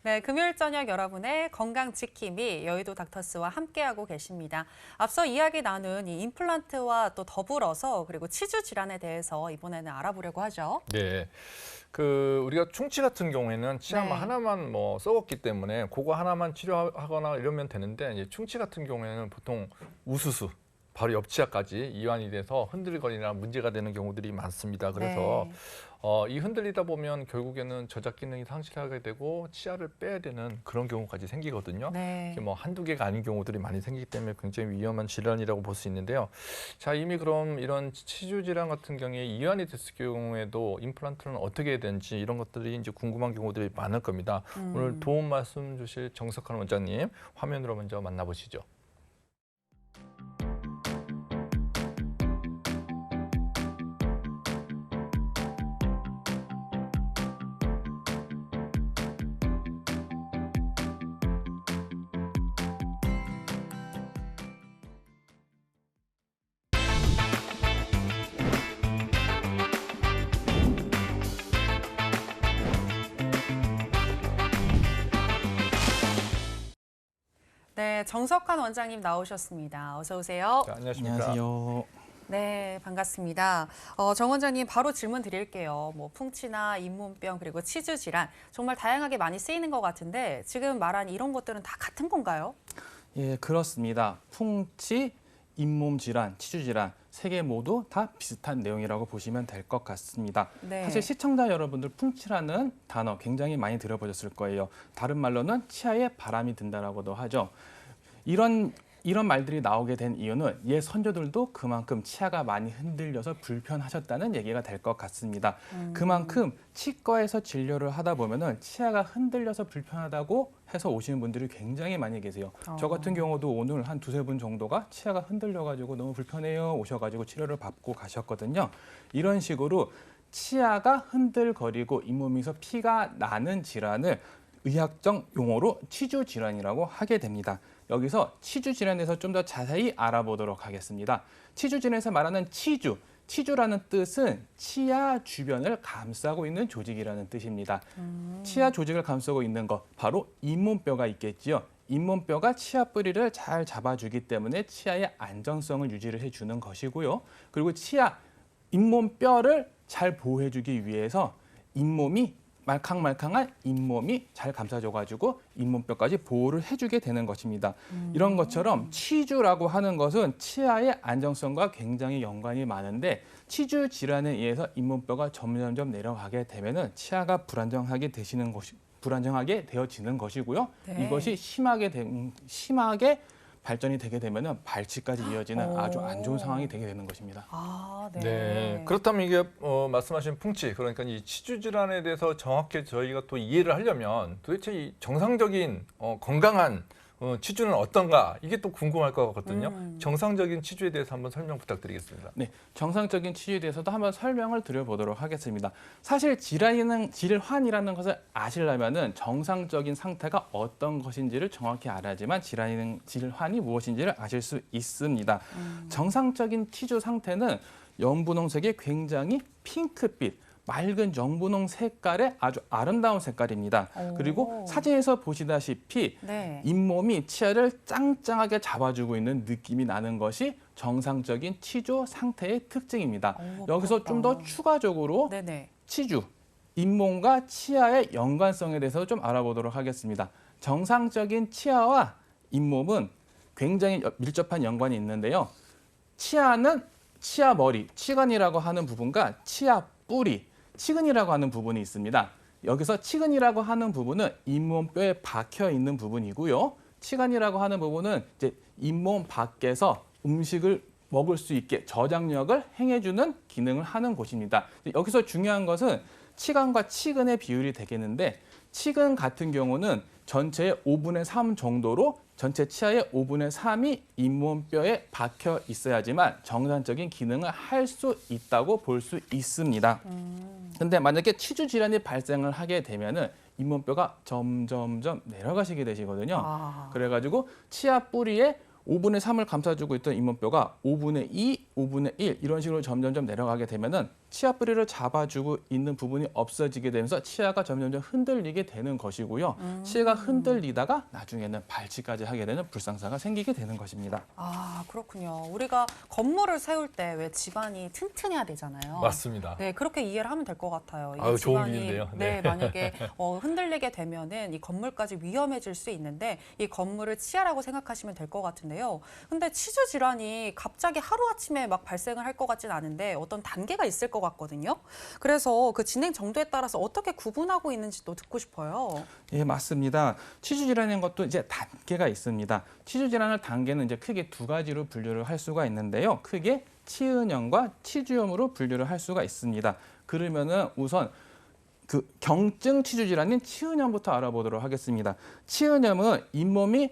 네, 금요일 저녁 여러분의 건강 지킴이 여의도 닥터스와 함께하고 계십니다. 앞서 이야기 나눈 이 임플란트와 또 더불어서 그리고 치주 질환에 대해서 이번에는 알아보려고 하죠. 네. 우리가 충치 같은 경우에는 치아 네. 하나만 뭐 썩었기 때문에 그거 하나만 치료하거나 이러면 되는데, 이제 충치 같은 경우에는 보통 우수수 바로 옆 치아까지 이완이 돼서 흔들거리나 문제가 되는 경우들이 많습니다. 그래서 네. 이 흔들리다 보면 결국에는 저작 기능이 상실하게 되고 치아를 빼야 되는 그런 경우까지 생기거든요. 네. 이게 뭐 한두 개가 아닌 경우들이 많이 생기기 때문에 굉장히 위험한 질환이라고 볼 수 있는데요. 자, 이미 그럼 이런 치주 질환 같은 경우에 이완이 됐을 경우에도 임플란트는 어떻게 해야 되는지 이런 것들이 이제 궁금한 경우들이 많을 겁니다. 오늘 도움 말씀 주실 정석한 원장님 화면으로 먼저 만나보시죠. 네, 정석환 원장님 나오셨습니다. 어서 오세요. 자, 안녕하십니까? 안녕하세요. 네, 반갑습니다. 정 원장님 바로 질문 드릴게요. 뭐 풍치나 잇몸병 그리고 치주 질환 정말 다양하게 많이 쓰이는 것 같은데 지금 말한 이런 것들은 다 같은 건가요? 예, 그렇습니다. 풍치, 잇몸 질환, 치주 질환 세 개 모두 다 비슷한 내용이라고 보시면 될 것 같습니다. 네. 사실 시청자 여러분들 풍치라는 단어 굉장히 많이 들어보셨을 거예요. 다른 말로는 치아에 바람이 든다라고도 하죠. 이런 말들이 나오게 된 이유는 옛 선조들도 그만큼 치아가 많이 흔들려서 불편하셨다는 얘기가 될 것 같습니다. 그만큼 치과에서 진료를 하다 보면은 치아가 흔들려서 불편하다고 해서 오시는 분들이 굉장히 많이 계세요. 저 같은 경우도 오늘 한 두세 분 정도가 치아가 흔들려가지고 너무 불편해요 오셔가지고 치료를 받고 가셨거든요. 이런 식으로 치아가 흔들거리고 잇몸에서 피가 나는 질환을 의학적 용어로 치주 질환이라고 하게 됩니다. 여기서 치주 질환에 대해서 좀 더 자세히 알아보도록 하겠습니다. 치주 질환에서 말하는 치주라는 뜻은 치아 주변을 감싸고 있는 조직이라는 뜻입니다. 치아 조직을 감싸고 있는 것, 바로 잇몸뼈가 있겠지요. 잇몸뼈가 치아 뿌리를 잘 잡아주기 때문에 치아의 안정성을 유지를 해주는 것이고요. 그리고 잇몸뼈를 잘 보호해주기 위해서 잇몸이 말캉말캉한 잇몸이 잘 감싸줘가지고 잇몸뼈까지 보호를 해주게 되는 것입니다. 이런 것처럼 치주라고 하는 것은 치아의 안정성과 굉장히 연관이 많은데 치주 질환에 의해서 잇몸뼈가 점점점 내려가게 되면은 치아가 불안정하게 되어지는 것이고요. 네. 이것이 심하게 발전이 되게 되면은 발치까지 이어지는 아주 안 좋은 상황이 되게 되는 것입니다. 아, 네. 네. 그렇다면 이게 말씀하신 풍치, 그러니까 이 치주 질환에 대해서 정확히 저희가 또 이해를 하려면 도대체 이 정상적인 건강한 치주는 어떤가 이게 또 궁금할 것 같거든요. 정상적인 치주에 대해서 한번 설명 부탁드리겠습니다. 네, 정상적인 치주에 대해서도 한번 설명을 드려보도록 하겠습니다. 사실 질환이라는 것을 아시려면은 정상적인 상태가 어떤 것인지를 정확히 알아야지만 질환이 무엇인지를 아실 수 있습니다. 정상적인 치주 상태는 연분홍색이 굉장히 핑크빛, 맑은 연분홍 색깔의 아주 아름다운 색깔입니다. 그리고 사진에서 보시다시피 네. 잇몸이 치아를 짱짱하게 잡아주고 있는 느낌이 나는 것이 정상적인 치주 상태의 특징입니다. 여기서 좀 더 추가적으로 네네. 치주, 잇몸과 치아의 연관성에 대해서 좀 알아보도록 하겠습니다. 정상적인 치아와 잇몸은 굉장히 밀접한 연관이 있는데요. 치아는 치아 머리, 치관이라고 하는 부분과 치아 뿌리, 치근이라고 하는 부분이 있습니다. 여기서 치근이라고 하는 부분은 잇몸뼈에 박혀 있는 부분이고요. 치관이라고 하는 부분은 이제 잇몸 밖에서 음식을 먹을 수 있게 저장력을 행해주는 기능을 하는 곳입니다. 여기서 중요한 것은 치관과 치근의 비율이 되겠는데 치근 같은 경우는 전체의 5분의 3 정도로 전체 치아의 5분의 3이 잇몸뼈에 박혀 있어야지만 정상적인 기능을 할 수 있다고 볼 수 있습니다. 근데 만약에 치주 질환이 발생을 하게 되면은 잇몸뼈가 점점점 내려가시게 되시거든요. 그래가지고 치아 뿌리에 5분의 3을 감싸주고 있던 잇몸뼈가 5분의 2, 5분의 1 이런 식으로 점점점 내려가게 되면은 치아 뿌리를 잡아주고 있는 부분이 없어지게 되면서 치아가 점점 흔들리게 되는 것이고요. 치아가 흔들리다가 나중에는 발치까지 하게 되는 불상사가 생기게 되는 것입니다. 아, 그렇군요. 우리가 건물을 세울 때 왜 집안이 튼튼해야 되잖아요. 맞습니다. 네, 그렇게 이해를 하면 될 것 같아요. 이 아유, 좋은 집안이 비유인데요. 네, 네. 만약에 흔들리게 되면은 이 건물까지 위험해질 수 있는데 이 건물을 치아라고 생각하시면 될 것 같은데요. 근데 치주 질환이 갑자기 하루아침에 막 발생을 할 것 같진 않은데 어떤 단계가 있을 것 같거든요. 그래서 그 진행 정도에 따라서 어떻게 구분하고 있는지도 듣고 싶어요. 예, 맞습니다. 치주 질환인 것도 이제 단계가 있습니다. 치주 질환을 단계는 이제 크게 두 가지로 분류를 할 수가 있는데요. 크게 치은염과 치주염으로 분류를 할 수가 있습니다. 그러면은 우선 그 경증 치주 질환인 치은염부터 알아보도록 하겠습니다. 치은염은 잇몸이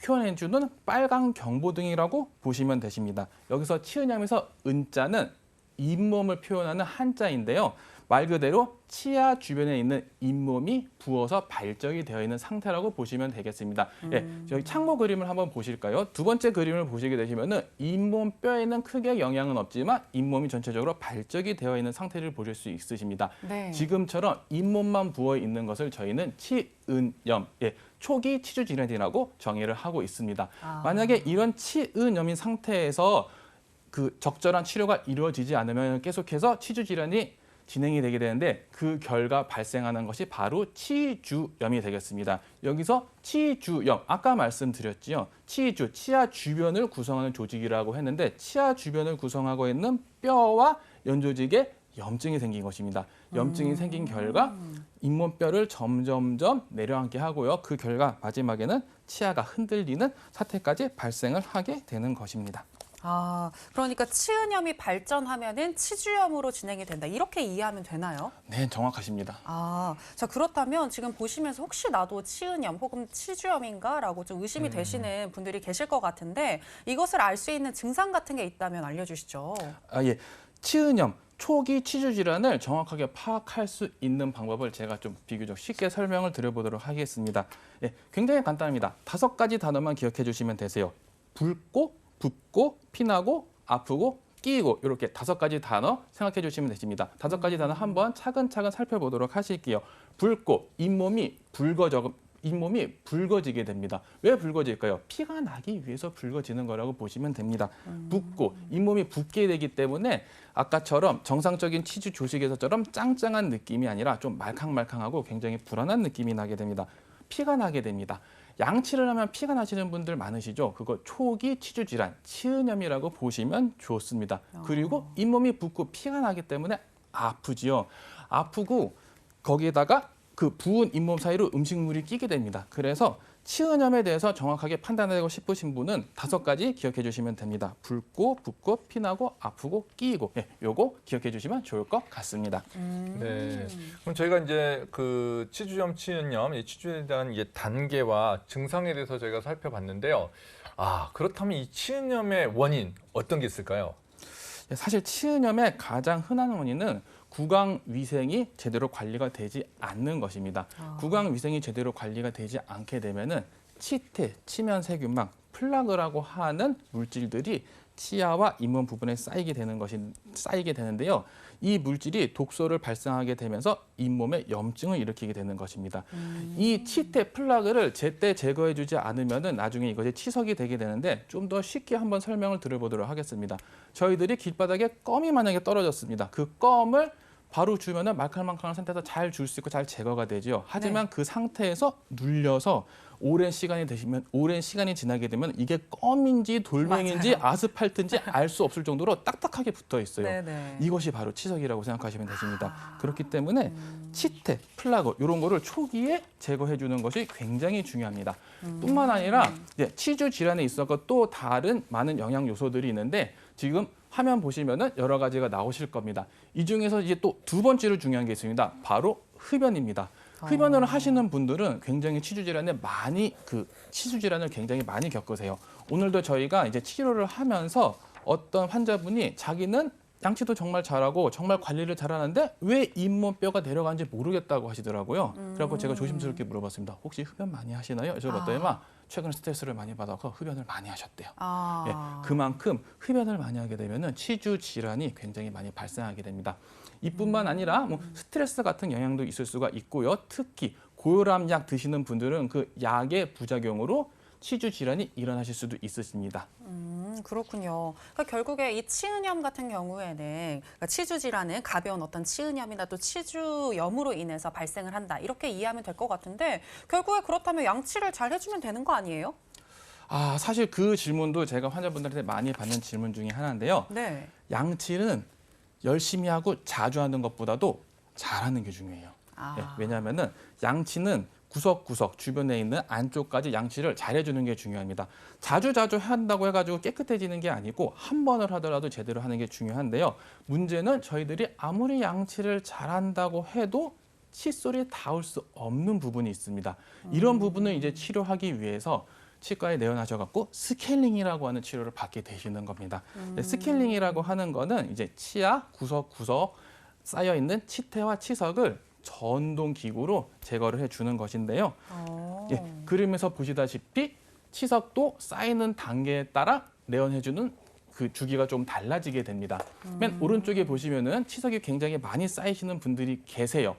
표현해주는 빨간 경보등이라고 보시면 되십니다. 여기서 치은염에서 은자는 잇몸을 표현하는 한자인데요. 말 그대로 치아 주변에 있는 잇몸이 부어서 발적이 되어 있는 상태라고 보시면 되겠습니다. 예, 저희 참고 그림을 한번 보실까요? 두 번째 그림을 보시게 되시면은 잇몸 뼈에는 크게 영향은 없지만 잇몸이 전체적으로 발적이 되어 있는 상태를 보실 수 있으십니다. 네. 지금처럼 잇몸만 부어 있는 것을 저희는 치은염, 초기 치주 질환이라고 정의를 하고 있습니다. 만약에 이런 치은염인 상태에서 그 적절한 치료가 이루어지지 않으면 계속해서 치주 질환이 진행이 되게 되는데 그 결과 발생하는 것이 바로 치주염이 되겠습니다. 여기서 치주염, 아까 말씀드렸지요. 치아 주변을 구성하는 조직이라고 했는데 치아 주변을 구성하고 있는 뼈와 연조직에 염증이 생긴 것입니다. 염증이 생긴 결과 잇몸뼈를 점점점 내려앉게 하고요. 그 결과 마지막에는 치아가 흔들리는 사태까지 발생을 하게 되는 것입니다. 아, 그러니까 치은염이 발전하면은 치주염으로 진행이 된다. 이렇게 이해하면 되나요? 네, 정확하십니다. 아, 자 그렇다면 지금 보시면서 혹시 나도 치은염 혹은 치주염인가라고 좀 의심이 되시는 분들이 계실 것 같은데 이것을 알 수 있는 증상 같은 게 있다면 알려주시죠. 아, 예. 치은염, 초기 치주 질환을 정확하게 파악할 수 있는 방법을 제가 좀 비교적 쉽게 설명을 드려보도록 하겠습니다. 예, 굉장히 간단합니다. 5가지 단어만 기억해 주시면 되세요. 붉고, 붓고, 피나고, 아프고, 끼이고 이렇게 5가지 단어 생각해 주시면 되십니다. 5가지 단어 한번 차근차근 살펴보도록 하실게요. 붉고, 잇몸이 붉어지게 됩니다. 왜 붉어질까요? 피가 나기 위해서 붉어지는 거라고 보시면 됩니다. 붓고, 잇몸이 붓게 되기 때문에 아까처럼 정상적인 치주 조직에서처럼 짱짱한 느낌이 아니라 좀 말캉말캉하고 굉장히 불안한 느낌이 나게 됩니다. 피가 나게 됩니다. 양치를 하면 피가 나시는 분들 많으시죠? 그거 초기 치주 질환, 치은염이라고 보시면 좋습니다. 그리고 잇몸이 붓고 피가 나기 때문에 아프지요. 아프고 거기에다가 그 부은 잇몸 사이로 음식물이 끼게 됩니다. 그래서 치은염에 대해서 정확하게 판단하고 싶으신 분은 5가지 기억해 주시면 됩니다. 붉고, 붓고, 피나고, 아프고, 끼이고. 예, 요거 기억해 주시면 좋을 것 같습니다. 네. 그럼 저희가 이제 그 치주염, 치은염, 이 치주에 대한 이제 단계와 증상에 대해서 저희가 살펴봤는데요. 아, 그렇다면 이 치은염의 원인 어떤 게 있을까요? 사실 치은염의 가장 흔한 원인은 구강 위생이 제대로 관리가 되지 않는 것입니다. 구강 위생이 제대로 관리가 되지 않게 되면은 치태, 치면 세균막, 플라그라고 하는 물질들이 치아와 잇몸 부분에 쌓이게 되는데요. 이 물질이 독소를 발생하게 되면서 잇몸에 염증을 일으키게 되는 것입니다. 이 치태 플라그를 제때 제거해주지 않으면은 나중에 이것이 치석이 되게 되는데 좀 더 쉽게 한번 설명을 드려보도록 하겠습니다. 저희들이 길바닥에 껌이 만약에 떨어졌습니다. 그 껌을 바로 주면은 말캉말캉한 상태에서 잘 줄 수 있고 잘 제거가 되죠. 하지만 그 상태에서 눌려서 오랜 시간이 지나게 되면 이게 껌인지 돌멩인지 아스팔트인지 알 수 없을 정도로 딱딱하게 붙어 있어요. 네네. 이것이 바로 치석이라고 생각하시면 되십니다. 그렇기 때문에 치태, 플라그 이런 거를 초기에 제거해 주는 것이 굉장히 중요합니다. 뿐만 아니라 이제 치주 질환에 있어서 또 다른 많은 영양 요소들이 있는데 지금 화면 보시면은 여러 가지가 나오실 겁니다. 이 중에서 이제 또 2번째로 중요한 게 있습니다. 바로 흡연입니다. 흡연을 하시는 분들은 굉장히 치주 질환을 굉장히 많이 겪으세요. 오늘도 저희가 이제 치료를 하면서 어떤 환자분이 자기는 양치도 정말 잘하고 정말 관리를 잘하는데 왜 잇몸뼈가 내려가는지 모르겠다고 하시더라고요. 그래서 제가 조심스럽게 물어봤습니다. 혹시 흡연 많이 하시나요? 여쭤봤더니 최근 스트레스를 많이 받아서 흡연을 많이 하셨대요. 예, 그만큼 흡연을 많이 하게 되면 치주 질환이 굉장히 많이 발생하게 됩니다. 이뿐만 아니라 뭐 스트레스 같은 영향도 있을 수가 있고요. 특히 고혈압약 드시는 분들은 그 약의 부작용으로 치주 질환이 일어나실 수도 있으십니다. 그렇군요. 그러니까 결국에 이 치은염 같은 경우에는 그러니까 치주 질환은 가벼운 어떤 치은염이나 또 치주염으로 인해서 발생을 한다. 이렇게 이해하면 될 것 같은데 결국에 그렇다면 양치를 잘 해주면 되는 거 아니에요? 사실 그 질문도 제가 환자분들한테 많이 받는 질문 중에 하나인데요. 네. 양치는 열심히 하고 자주 하는 것보다도 잘하는 게 중요해요. 예, 왜냐하면은 양치는 구석구석 주변에 있는 안쪽까지 양치를 잘해주는 게 중요합니다. 자주 한다고 해가지고 깨끗해지는 게 아니고 한 번을 하더라도 제대로 하는 게 중요한데요. 문제는 저희들이 아무리 양치를 잘한다고 해도 칫솔이 닿을 수 없는 부분이 있습니다. 이런 부분을 이제 치료하기 위해서 치과에 내원하셔갖고 스케일링이라고 하는 치료를 받게 되시는 겁니다. 스케일링이라고 하는 거는 이제 치아 구석구석 쌓여 있는 치태와 치석을 전동 기구로 제거를 해주는 것인데요. 예, 그림에서 보시다시피 치석도 쌓이는 단계에 따라 내원해주는 그 주기가 좀 달라지게 됩니다. 맨 오른쪽에 보시면은 치석이 굉장히 많이 쌓이시는 분들이 계세요.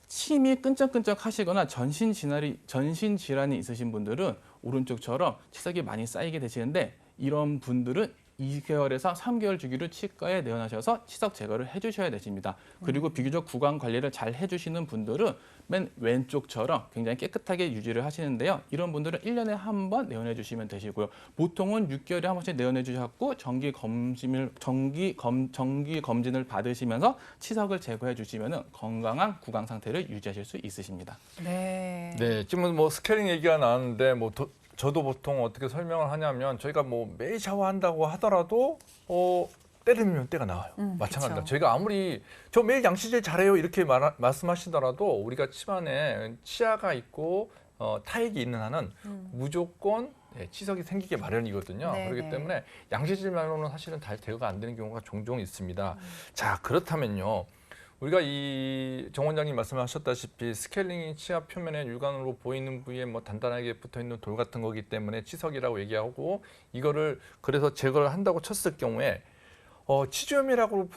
침이 끈적끈적 하시거나 전신 질환이 있으신 분들은 오른쪽처럼 치석이 많이 쌓이게 되시는데 이런 분들은 2개월에서 3개월 주기로 치과에 내원하셔서 치석 제거를 해주셔야 되십니다. 그리고 비교적 구강 관리를 잘 해주시는 분들은 맨 왼쪽처럼 굉장히 깨끗하게 유지를 하시는데요. 이런 분들은 1년에 한 번 내원해 주시면 되시고요. 보통은 6개월에 한 번씩 내원해 주셨고 정기 검진을 받으시면서 치석을 제거해 주시면 건강한 구강 상태를 유지하실 수 있으십니다. 네. 네, 지금 뭐 스케일링 얘기가 나왔는데 저도 보통 어떻게 설명을 하냐면 저희가 뭐 매일 샤워한다고 하더라도 때리면 때가 나와요. 마찬가지다. 그쵸. 저희가 아무리 저 매일 양치질 잘해요 이렇게 말씀하시더라도 우리가 집안에 치아가 있고 타액이 있는 한은 무조건 치석이 생기게 마련이거든요. 네네. 그렇기 때문에 양치질만으로는 사실은 다 제거가 안 되는 경우가 종종 있습니다. 자, 그렇다면요. 우리가 이 정 원장님 말씀하셨다시피 스케일링이 치아 표면에 육안으로 보이는 부위에 뭐 단단하게 붙어 있는 돌 같은 거기 때문에 치석이라고 얘기하고 이거를 그래서 제거를 한다고 쳤을 경우에 치주염이라고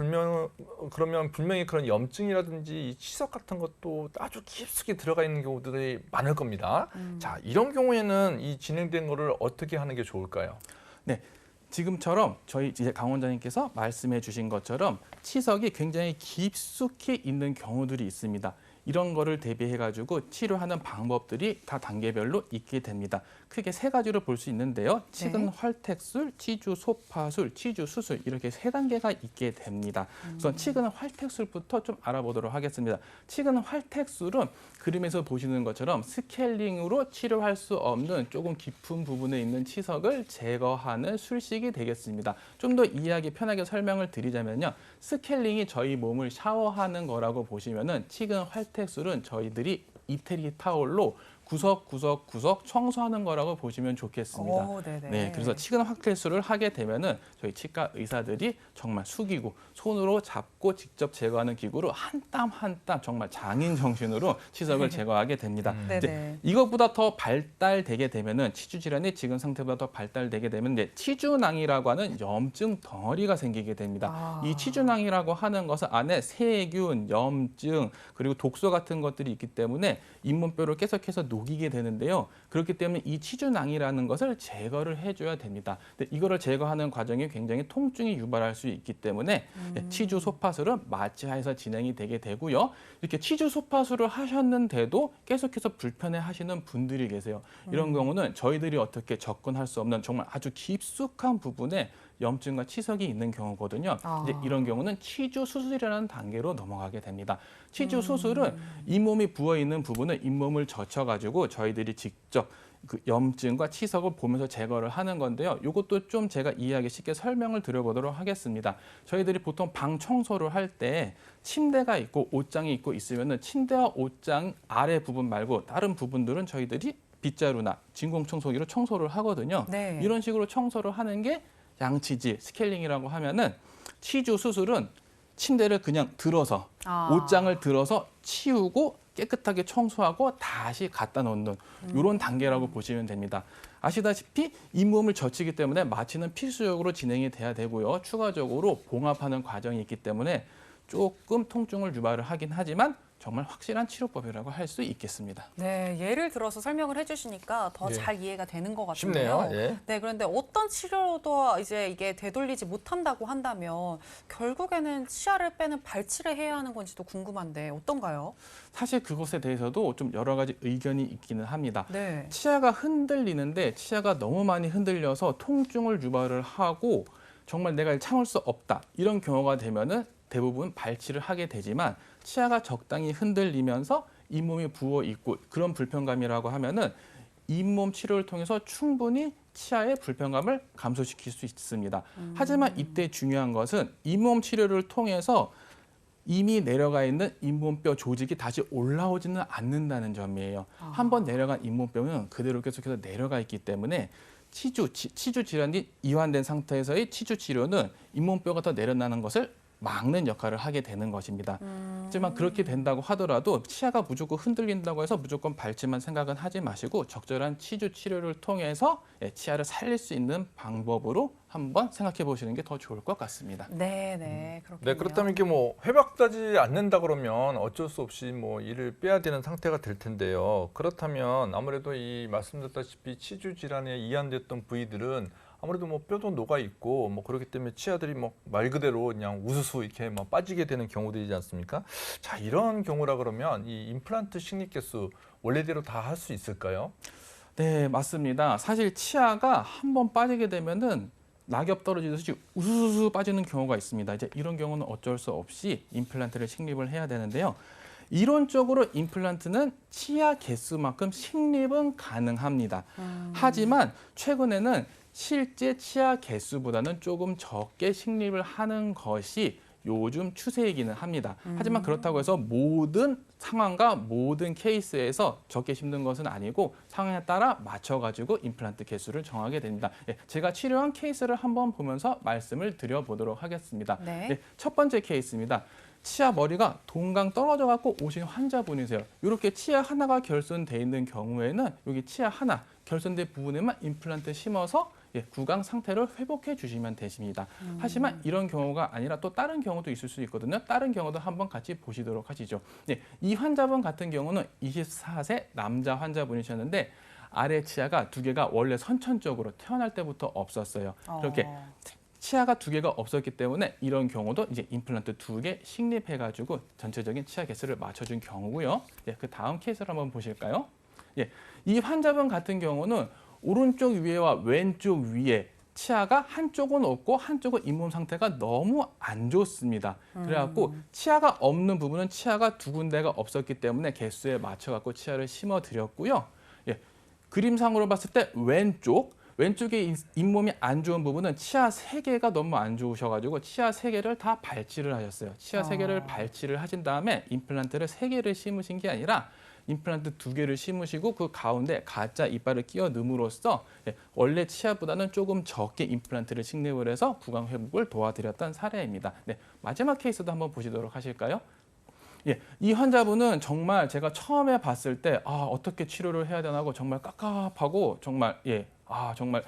그러면 분명히 그런 염증이라든지 이 치석 같은 것도 아주 깊숙이 들어가 있는 경우들이 많을 겁니다. 자, 이런 경우에는 이 진행된 거를 어떻게 하는 게 좋을까요? 네. 지금처럼 저희 이제 강 원장님께서 말씀해 주신 것처럼 치석이 굉장히 깊숙이 있는 경우들이 있습니다. 이런 거를 대비해 가지고 치료하는 방법들이 다 단계별로 있게 됩니다. 크게 세 가지로 볼 수 있는데요. 치근 활택술, 치주 소파술, 치주 수술 이렇게 세 단계가 있게 됩니다. 우선 치근 활택술부터 좀 알아보도록 하겠습니다. 치근 활택술은 그림에서 보시는 것처럼 스케일링으로 치료할 수 없는 조금 깊은 부분에 있는 치석을 제거하는 술식이 되겠습니다. 좀 더 이해하기 편하게 설명을 드리자면요. 스케일링이 저희 몸을 샤워하는 거라고 보시면은 치근 활택술은 저희들이 이태리 타올로 구석구석 청소하는 거라고 보시면 좋겠습니다. 네네. 네, 그래서 치근 활택술을 하게 되면은 저희 치과 의사들이 정말 숙이고 손으로 잡고 직접 제거하는 기구로 한 땀 한 땀 정말 장인 정신으로 치석을 제거하게 됩니다. 네네. 이것보다 더 발달되게 되면은 치주 질환이 지금 상태보다 더 발달되게 되면 이제 치주낭이라고 하는 염증 덩어리가 생기게 됩니다. 이 치주낭이라고 하는 것은 안에 세균, 염증 그리고 독소 같은 것들이 있기 때문에 잇몸뼈를 계속해서 녹이게 되는데요. 그렇기 때문에 이 치주낭이라는 것을 제거를 해줘야 됩니다. 근데 이거를 제거하는 과정이 굉장히 통증이 유발할 수 있기 때문에 치주 소파술은 마취하에서 진행이 되게 되고요. 이렇게 치주 소파술을 하셨는데도 계속해서 불편해하시는 분들이 계세요. 이런 경우는 저희들이 어떻게 접근할 수 없는 정말 아주 깊숙한 부분에 염증과 치석이 있는 경우거든요. 이제 이런 경우는 치주 수술이라는 단계로 넘어가게 됩니다. 치주 수술은 잇몸이 부어 있는 부분을 잇몸을 젖혀가지고 저희들이 직접 그 염증과 치석을 보면서 제거를 하는 건데요. 이것도 좀 제가 이해하기 쉽게 설명을 드려보도록 하겠습니다. 저희들이 보통 방 청소를 할 때 침대가 있고 옷장이 있고 있으면은 침대와 옷장 아래 부분 말고 다른 부분들은 저희들이 빗자루나 진공 청소기로 청소를 하거든요. 네. 이런 식으로 청소를 하는 게 양치질, 스케일링이라고 하면은 치주 수술은 침대를 그냥 들어서 아. 옷장을 들어서 치우고 깨끗하게 청소하고 다시 갖다 놓는 이런 단계라고 보시면 됩니다. 아시다시피 잇몸을 젖히기 때문에 마취는 필수적으로 진행이 돼야 되고요. 추가적으로 봉합하는 과정이 있기 때문에 조금 통증을 유발을 하긴 하지만 정말 확실한 치료법이라고 할 수 있겠습니다. 네, 예를 들어서 설명을 해주시니까 더 예. 잘 이해가 되는 것 같은데요. 쉽네요. 예. 네, 그런데 어떤 치료도 이제 이게 되돌리지 못한다고 한다면 결국에는 치아를 빼는 발치를 해야 하는 건지도 궁금한데 어떤가요? 사실 그것에 대해서도 좀 여러 가지 의견이 있기는 합니다. 네. 치아가 흔들리는데 치아가 너무 많이 흔들려서 통증을 유발을 하고 정말 내가 참을 수 없다 이런 경우가 되면은 대부분 발치를 하게 되지만 치아가 적당히 흔들리면서 잇몸이 부어 있고 그런 불편감이라고 하면은 잇몸 치료를 통해서 충분히 치아의 불편감을 감소시킬 수 있습니다. 하지만 이때 중요한 것은 잇몸 치료를 통해서 이미 내려가 있는 잇몸뼈 조직이 다시 올라오지는 않는다는 점이에요. 한번 내려간 잇몸뼈는 그대로 계속해서 내려가 있기 때문에 치주 질환이 이완된 상태에서의 치주 치료는 잇몸뼈가 더 내려나는 것을 막는 역할을 하게 되는 것입니다. 하지만 그렇게 된다고 하더라도 치아가 무조건 흔들린다고 해서 무조건 발치만 생각은 하지 마시고 적절한 치주 치료를 통해서 치아를 살릴 수 있는 방법으로 한번 생각해 보시는 게 더 좋을 것 같습니다. 네, 네, 그렇군요. 네, 그렇다면 이게 뭐 회복되지 않는다 그러면 어쩔 수 없이 뭐 이를 빼야 되는 상태가 될 텐데요. 그렇다면 아무래도 이 말씀드렸다시피 치주 질환에 이완됐던 부위들은 아무래도 뭐 뼈도 녹아 있고 뭐 그렇기 때문에 치아들이 뭐 말 그대로 그냥 우수수 이렇게 뭐 빠지게 되는 경우들이지 않습니까? 자, 이런 경우라 그러면 이 임플란트 식립 개수 원래대로 다 할 수 있을까요? 네, 맞습니다. 사실 치아가 한번 빠지게 되면은 낙엽 떨어지듯이 우수수 빠지는 경우가 있습니다. 이제 이런 경우는 어쩔 수 없이 임플란트를 식립을 해야 되는데요. 이론적으로 임플란트는 치아 개수만큼 식립은 가능합니다. 하지만 최근에는 실제 치아 개수보다는 조금 적게 식립을 하는 것이 요즘 추세이기는 합니다. 하지만 그렇다고 해서 모든 상황과 모든 케이스에서 적게 심는 것은 아니고 상황에 따라 맞춰가지고 임플란트 개수를 정하게 됩니다. 예, 제가 치료한 케이스를 한번 보면서 말씀을 드려보도록 하겠습니다. 네. 예, 첫 번째 케이스입니다. 치아 머리가 동강 떨어져 갖고 오신 환자분이세요. 이렇게 치아 하나가 결손돼 있는 경우에는 여기 치아 하나 결손된 부분에만 임플란트 심어서 구강 상태를 회복해 주시면 되십니다. 하지만 이런 경우가 아니라 또 다른 경우도 있을 수 있거든요. 다른 경우도 한번 같이 보시도록 하시죠. 네, 이 환자분 같은 경우는 24세 남자 환자분이셨는데 아래 치아가 두 개가 원래 선천적으로 태어날 때부터 없었어요. 그렇게 치아가 두 개가 없었기 때문에 이런 경우도 이제 임플란트 두 개 식립해가지고 전체적인 치아 개수를 맞춰준 경우고요. 예, 그 다음 케이스를 한번 보실까요? 예, 이 환자분 같은 경우는 오른쪽 위에와 왼쪽 위에 치아가 한쪽은 없고 한쪽은 잇몸 상태가 너무 안 좋습니다. 그래갖고 치아가 없는 부분은 치아가 두 군데가 없었기 때문에 개수에 맞춰갖고 치아를 심어드렸고요. 예, 그림상으로 봤을 때 왼쪽에 잇몸이 안 좋은 부분은 치아 세 개가 너무 안 좋으셔가지고 치아 세 개를 다 발치를 하셨어요. 치아 세 개를 발치를 하신 다음에 임플란트를 세 개를 심으신 게 아니라 임플란트 두 개를 심으시고 그 가운데 가짜 이빨을 끼워 넣음으로써 원래 치아보다는 조금 적게 임플란트를 식립을 해서 구강 회복을 도와드렸던 사례입니다. 네, 마지막 케이스도 한번 보시도록 하실까요? 예, 이 환자분은 정말 제가 처음에 봤을 때 어떻게 치료를 해야 되나 하고 정말 깝깝하고 정말 정말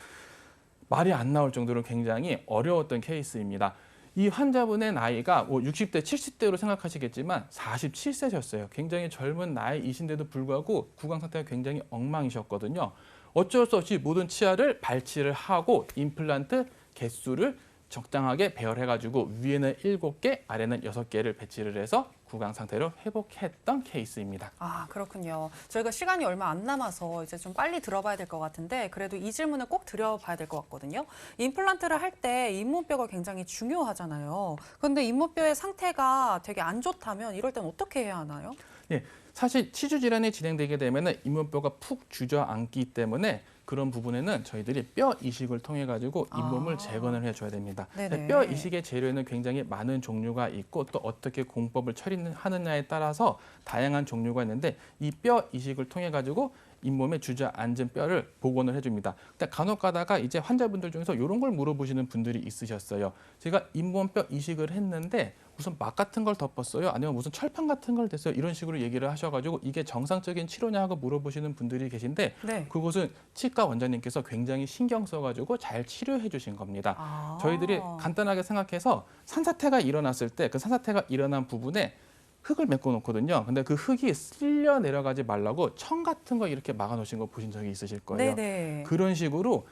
말이 안 나올 정도로 굉장히 어려웠던 케이스입니다. 이 환자분의 나이가 60대, 70대로 생각하시겠지만 47세셨어요. 굉장히 젊은 나이이신데도 불구하고 구강 상태가 굉장히 엉망이셨거든요. 어쩔 수 없이 모든 치아를 발치를 하고 임플란트 개수를 적당하게 배열해가지고 위에는 7개, 아래는 6개를 배치를 해서 구강 상태로 회복했던 케이스입니다. 아, 그렇군요. 저희가 시간이 얼마 안 남아서 이제 좀 빨리 들어봐야 될 것 같은데 그래도 이 질문을 꼭 드려봐야 될 것 같거든요. 임플란트를 할 때 잇몸뼈가 굉장히 중요하잖아요. 그런데 잇몸뼈의 상태가 되게 안 좋다면 이럴 땐 어떻게 해야 하나요? 예, 사실 치주 질환이 진행되게 되면 잇몸뼈가 푹 주저앉기 때문에 그런 부분에는 저희들이 뼈 이식을 통해 가지고 잇몸을 재건을 해줘야 됩니다. 네네. 뼈 이식의 재료에는 굉장히 많은 종류가 있고 또 어떻게 공법을 처리하느냐에 따라서 다양한 종류가 있는데 이 뼈 이식을 통해 가지고 잇몸에 주저앉은 뼈를 복원을 해줍니다. 근데 간혹 가다가 이제 환자분들 중에서 이런 걸 물어보시는 분들이 있으셨어요. 제가 잇몸뼈 이식을 했는데 무슨 막 같은 걸 덮었어요? 아니면 무슨 철판 같은 걸 댔어요? 이런 식으로 얘기를 하셔가지고 이게 정상적인 치료냐 하고 물어보시는 분들이 계신데 네. 그것은 치과 원장님께서 굉장히 신경 써가지고 잘 치료해 주신 겁니다. 아. 저희들이 간단하게 생각해서 산사태가 일어났을 때 그 산사태가 일어난 부분에 흙을 메꿔 놓거든요. 근데 그 흙이 쓸려 내려가지 말라고 청 같은 거 이렇게 막아 놓으신 거 보신 적이 있으실 거예요. 네네. 그런 식으로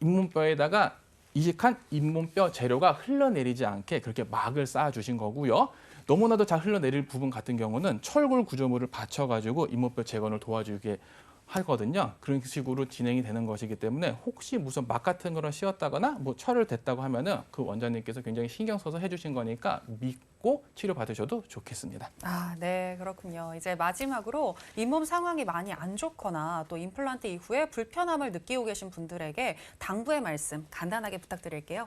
잇몸뼈에다가 이식한 잇몸뼈 재료가 흘러내리지 않게 그렇게 막을 쌓아주신 거고요. 너무나도 잘 흘러내릴 부분 같은 경우는 철골 구조물을 받쳐가지고 잇몸뼈 재건을 도와주게 하거든요. 그런 식으로 진행이 되는 것이기 때문에 혹시 무슨 막 같은 거를 씌웠다거나 뭐 철을 댔다고 하면은 그 원장님께서 굉장히 신경 써서 해주신 거니까 믿고 치료 받으셔도 좋겠습니다. 아, 네, 그렇군요. 이제 마지막으로 잇몸 상황이 많이 안 좋거나 또 임플란트 이후에 불편함을 느끼고 계신 분들에게 당부의 말씀 간단하게 부탁드릴게요.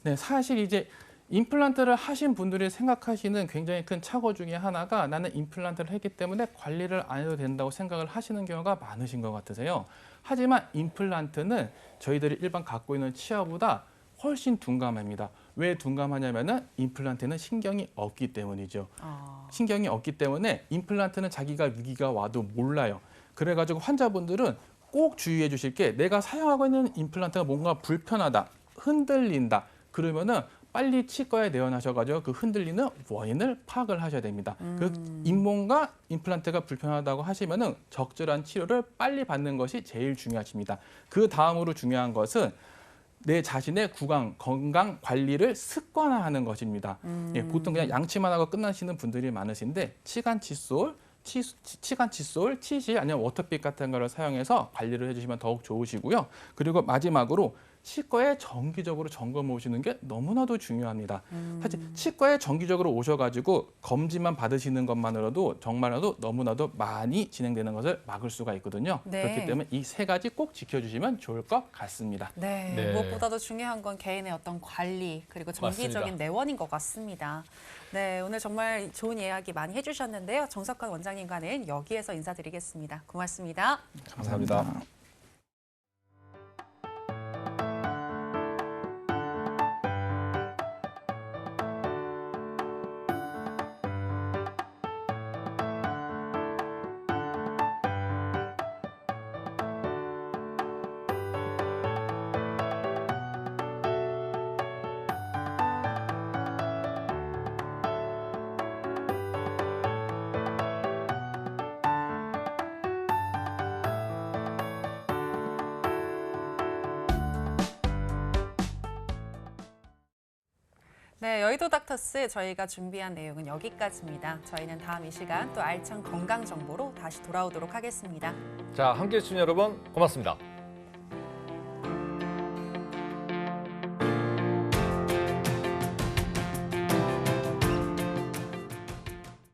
네, 사실 이제 임플란트를 하신 분들이 생각하시는 굉장히 큰 착오 중에 하나가 나는 임플란트를 했기 때문에 관리를 안 해도 된다고 생각을 하시는 경우가 많으신 것 같으세요. 하지만 임플란트는 저희들이 일반 갖고 있는 치아보다 훨씬 둔감합니다. 왜 둔감하냐면은 임플란트는 신경이 없기 때문이죠. 신경이 없기 때문에 임플란트는 자기가 위기가 와도 몰라요. 그래가지고 환자분들은 꼭 주의해 주실 게 내가 사용하고 있는 임플란트가 뭔가 불편하다, 흔들린다. 그러면은 빨리 치과에 내원하셔가지고 그 흔들리는 원인을 파악을 하셔야 됩니다. 그 잇몸과 임플란트가 불편하다고 하시면은 적절한 치료를 빨리 받는 것이 제일 중요하십니다. 그 다음으로 중요한 것은 내 자신의 구강 건강 관리를 습관화하는 것입니다. 예, 보통 그냥 양치만 하고 끝나시는 분들이 많으신데 치간 칫솔, 치실 아니면 워터픽 같은 거를 사용해서 관리를 해주시면 더욱 좋으시고요. 그리고 마지막으로 치과에 정기적으로 점검 오시는 게 너무나도 중요합니다. 사실 치과에 정기적으로 오셔가지고 검진만 받으시는 것만으로도 정말로 너무나도 많이 진행되는 것을 막을 수가 있거든요. 네. 그렇기 때문에 이 세 가지 꼭 지켜주시면 좋을 것 같습니다. 네, 네. 무엇보다도 중요한 건 개인의 어떤 관리 그리고 정기적인 맞습니다. 내원인 것 같습니다. 네, 오늘 정말 좋은 이야기 많이 해주셨는데요. 정석환 원장님과는 여기에서 인사드리겠습니다. 고맙습니다. 감사합니다. 네, 여의도 닥터스 저희가 준비한 내용은 여기까지입니다. 저희는 다음 이 시간 또 알찬 건강 정보로 다시 돌아오도록 하겠습니다. 자, 함께해 주신 여러분 고맙습니다.